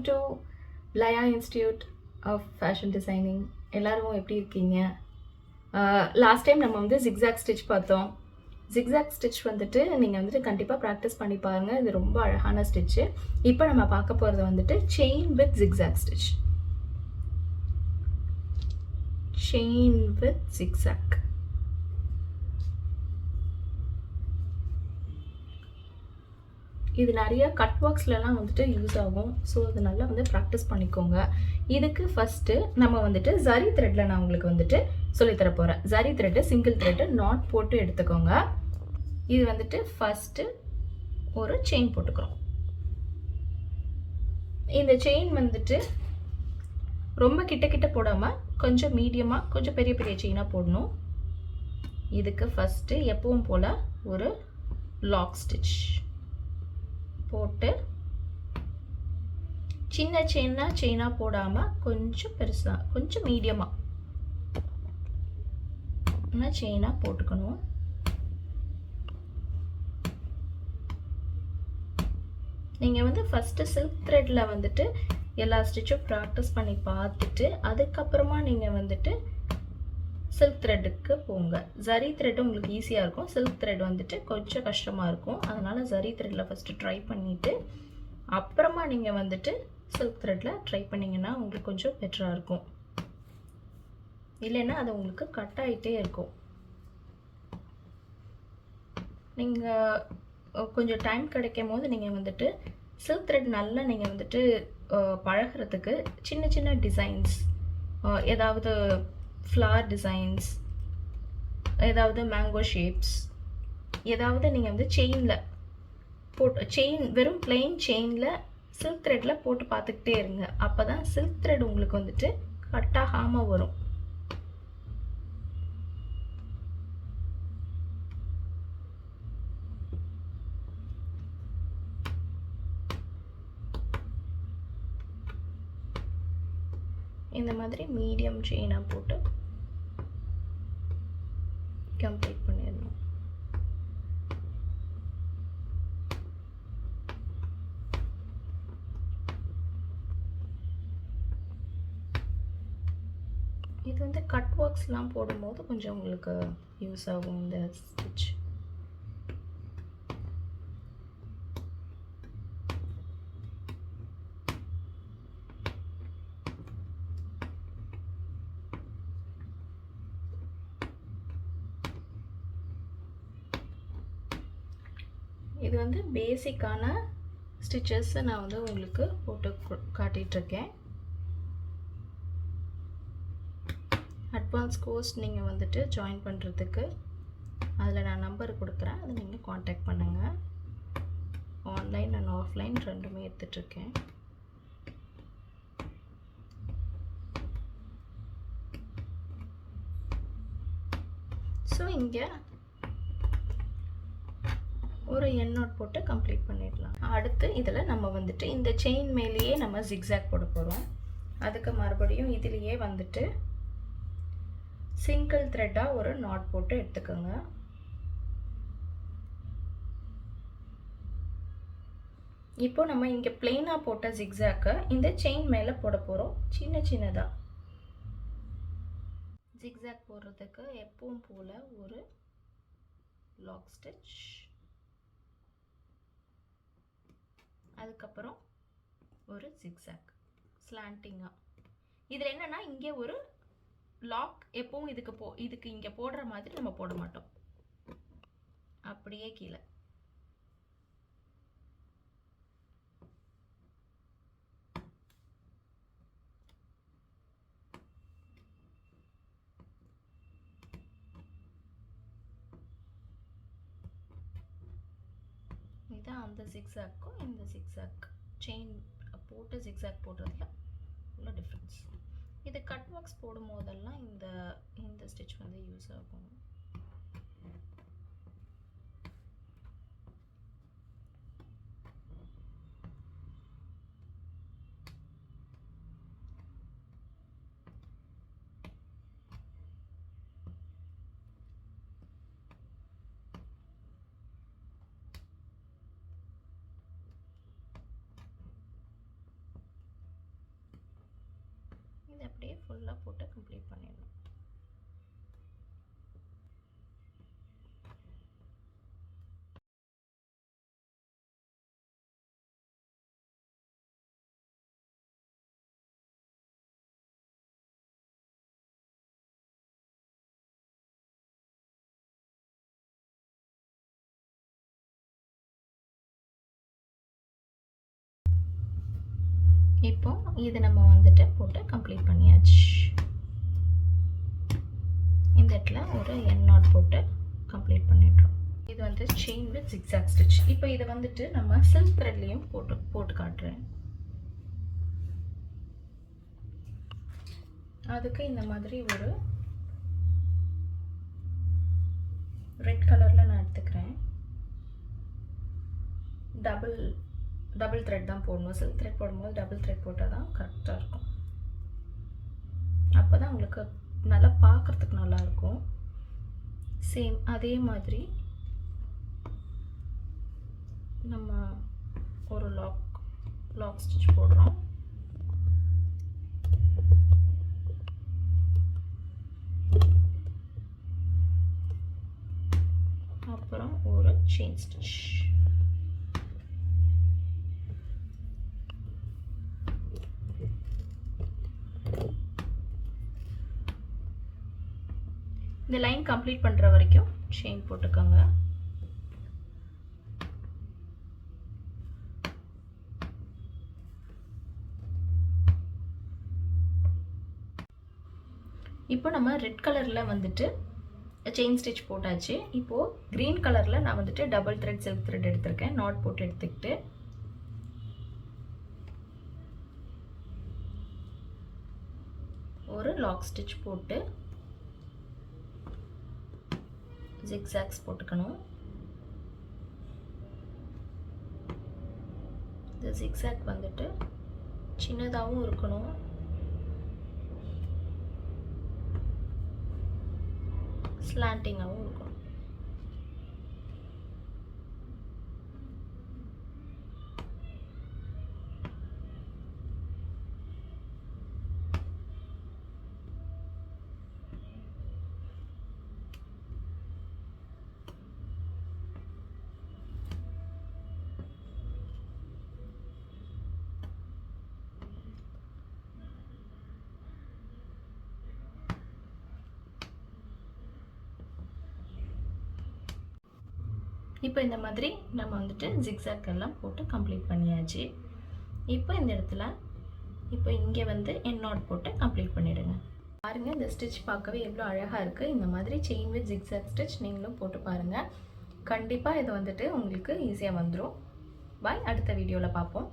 to Laya Institute of Fashion Designing. எல்லாரும் எப்படி இருக்கீங்க? லாஸ்ட் டைம் நம்ம வந்து ஜிக்ஸாக் ஸ்டிச் பார்த்தோம். ஜிக்ஸாக் ஸ்டிச் வந்துட்டு நீங்கள் வந்துட்டு கண்டிப்பாக ப்ராக்டிஸ் பண்ணி பாருங்கள். இது ரொம்ப அழகான ஸ்டிச்சு. இப்போ நம்ம பார்க்க போகிறது வந்துட்டு chain with zigzag stitch. Chain with zigzag. இது நிறைய கட் ஒர்க்ஸ்லாம் வந்துட்டு யூஸ் ஆகும். ஸோ அது நல்லா வந்து ப்ராக்டிஸ் பண்ணிக்கோங்க. இதுக்கு ஃபஸ்ட்டு நம்ம வந்துட்டு ஜரி த்ரெட்டில் நான் உங்களுக்கு வந்துட்டு சொல்லித்தர போகிறேன். Zari thread single thread not போட்டு எடுத்துக்கோங்க. இது வந்துட்டு ஃபஸ்ட்டு ஒரு செயின் போட்டுக்கிறோம். இந்த செயின் வந்துட்டு ரொம்ப கிட்ட கிட்ட போடாமல் கொஞ்சம் மீடியமாக கொஞ்சம் பெரிய பெரிய செயினாக போடணும். இதுக்கு ஃபஸ்ட்டு எப்பவும் போல் ஒரு லாக் ஸ்டிச் போட்டு சின்ன செயினாக போடாமல் கொஞ்சம் பெருசாக கொஞ்சம் மீடியமாக செயினாக போட்டுக்கணும். நீங்கள் வந்து ஃபஸ்ட்டு சில்க் த்ரெட்டில் வந்துட்டு எல்லா ஸ்டிச்சும் ப்ராக்டிஸ் பண்ணி பார்த்துட்டு அதுக்கப்புறமா நீங்கள் வந்துட்டு சில்க் த்ரெட்டுக்கு போங்க. ஜரி த்ரெட் உங்களுக்கு ஈஸியாக இருக்கும். சில்க் த்ரெட் வந்துட்டு கொஞ்சம் கஷ்டமாக இருக்கும். அதனால் ஜரி த்ரெட்டில் ஃபஸ்ட்டு ட்ரை பண்ணிவிட்டு அப்புறமா நீங்கள் வந்துட்டு சில்க் த்ரெட்டில் ட்ரை பண்ணிங்கன்னா உங்களுக்கு கொஞ்சம் பெட்டராக இருக்கும். இல்லைன்னா அது உங்களுக்கு கட் ஆகிட்டே இருக்கும். நீங்கள் கொஞ்சம் டைம் கிடைக்கும் போது நீங்கள் வந்துட்டு சில்க் த்ரெட் நல்லா நீங்கள் வந்துட்டு பழகிறதுக்கு சின்ன சின்ன டிசைன்ஸ், ஏதாவது ஃப்ளவர் டிசைன்ஸ், ஏதாவது மேங்கோ ஷேப்ஸ், ஏதாவது நீங்கள் வந்து செயினில் செயின் வெறும் பிளெயின் செயினில் சில்க் த்ரெட்டில் போட்டு பார்த்துக்கிட்டே இருங்க. அப்போ தான் சில்க் த்ரெட் உங்களுக்கு வந்துட்டு கட் ஆகாமல் வரும். இந்த மாதிரி மீடியம் செயினாக போட்டு கம்ப்ளீட் பண்ணிடணும். இது வந்து கட் ஒர்க்ஸ்லாம் போடும்போது கொஞ்சம் உங்களுக்கு யூஸ் ஆகும் இந்த ஸ்டிச். இது வந்து பேசிக்கான ஸ்டிச்சஸை நான் வந்து உங்களுக்கு போட்டு காட்டிகிட்ருக்கேன். அட்வான்ஸ் கோர்ஸ் நீங்கள் வந்துட்டு ஜாயின் பண்ணுறதுக்கு அதில் நான் நம்பர் கொடுக்குறேன். அதை நீங்கள் காண்டாக்ட் பண்ணுங்கள். ஆன்லைன் அண்ட் ஆஃப்லைன் ரெண்டுமே எடுத்துகிட்ருக்கேன். ஸோ இங்கே ஒரு என் நாட் போட்டு கம்ப்ளீட் பண்ணிடலாம். அடுத்து இதில் நம்ம வந்துட்டு இந்த செயின் மேலேயே நம்ம ஜிக்ஸாக் போட போகிறோம். அதுக்கு மறுபடியும் இதிலேயே வந்துட்டு சிங்கிள் த்ரெட்டாக ஒரு நாட் போட்டு எடுத்துக்கோங்க. இப்போ நம்ம இங்கே பிளெயினாக போட்ட ஜிக்ஸாக்கை இந்த செயின் மேலே போட போகிறோம். சின்ன சின்னதாக ஜிக்ஸாக் போடுறதுக்கு எப்பவும் போல் ஒரு லாக் ஸ்டிச், அதுக்கப்புறம் ஒரு ஜிக்ஸாக் ஸ்லாண்டிங்காக. இதில் என்னென்னா இங்கே ஒரு லாக் எப்பவும் இதுக்கு இங்கே போடுற மாதிரி நம்ம போட மாட்டோம். அப்படியே கீழே இதான் அந்த ஜிக்ஸாக்கும் இந்த ஜிக்ஸாக் செயின் போட்டு ஜிக்ஸாக் போடுறதுல உள்ள டிஃப்ரென்ஸ். இது கட் ஒர்க்ஸ் போடும் போதெல்லாம் இந்த ஸ்டிச் வந்து யூஸ் ஆகும். ஃபுல்லாக போட்டு கம்ப்ளீட் பண்ணிடணும். இப்போ இது நம்ம வந்துட்டு போட்டு கம்ப்ளீட் பண்ணியாச்சு. இந்த இடத்துல ஒரு என் நாட் போட்டு கம்ப்ளீட் பண்ணிடுறோம். இது வந்து செயின் வித் ஜிக்ஸாக் ஸ்டிச். இப்போ இதை வந்துட்டு நம்ம சில்க் த்ரெட்லேயும் போட்டு காட்டுறேன். அதுக்கு இந்த மாதிரி ஒரு ரெட் கலரில் நான் எடுத்துக்கிறேன். டபுள் த்ரெட் தான் போடணும். சில்க் த்ரெட் போடும்போது டபுள் த்ரெட் போட்டால் தான் கரெக்டாக இருக்கும். அப்போ தான் உங்களுக்கு நல்லா பார்க்குறதுக்கு நல்லாயிருக்கும். சேம் அதே மாதிரி நம்ம ஒரு லாக் ஸ்டிச் போடுறோம். அப்புறம் ஒரு செயின் ஸ்டிச். இந்த லைன் கம்ப்ளீட் பண்ணுற வரைக்கும் செயின் போட்டுக்கோங்க. இப்போ நம்ம ரெட் கலரில் வந்துட்டு செயின் ஸ்டிச் போட்டாச்சு. இப்போது க்ரீன் கலரில் நான் வந்துட்டு டபுள் த்ரெட் சில்க் த்ரெட் எடுத்திருக்கேன். நாட் போட்டு எடுத்துக்கிட்டு ஒரு லாக் ஸ்டிச் போட்டு ஜிக்ஸாக்ஸ் போட்டுக்கணும். இந்த ஜிக்ஸாக் வந்துட்டு சின்னதாகவும் இருக்கணும், ஸ்லாண்டிங்காகவும் இருக்கணும். இப்போ இந்த மாதிரி நம்ம வந்துட்டு ஜிக்ஸாக் எல்லாம் போட்டு கம்ப்ளீட் பண்ணியாச்சு. இப்போ இந்த இடத்துல இப்போ இங்கே வந்து என் நாட் போட்டு கம்ப்ளீட் பண்ணிவிடுங்க. பாருங்கள், இந்த ஸ்டிச் பார்க்கவே எவ்வளோ அழகாக இருக்குது. இந்த மாதிரி செயின் வித் ஜிக்ஸாக் ஸ்டிச் நீங்களும் போட்டு பாருங்கள். கண்டிப்பாக இது வந்துட்டு உங்களுக்கு ஈஸியாக வந்துடும். பாய், அடுத்த வீடியோவில் பார்ப்போம்.